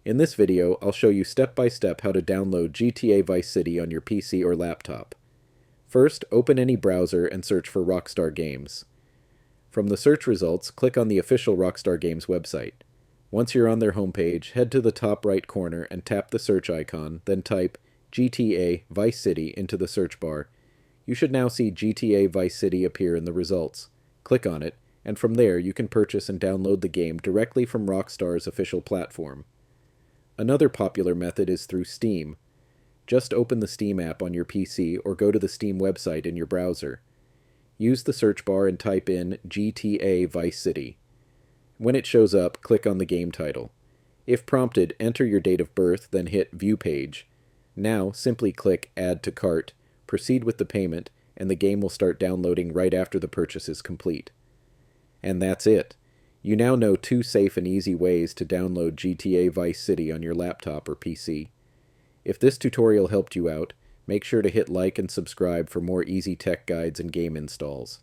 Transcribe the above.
In this video, I'll show you step by step how to download GTA Vice City on your PC or laptop. First, open any browser and search for Rockstar Games. From the search results, click on the official Rockstar Games website. Once you're on their homepage, head to the top right corner and tap the search icon, then type GTA Vice City into the search bar. You should now see GTA Vice City appear in the results. Click on it, and from there you can purchase and download the game directly from Rockstar's official platform. Another popular method is through Steam. Just open the Steam app on your PC or go to the Steam website in your browser. Use the search bar and type in GTA Vice City. When it shows up, click on the game title. If prompted, enter your date of birth, then hit View Page. Now, simply click Add to Cart, proceed with the payment, and the game will start downloading right after the purchase is complete. And that's it. You now know 2 safe and easy ways to download GTA Vice City on your laptop or PC. If this tutorial helped you out, make sure to hit like and subscribe for more easy tech guides and game installs.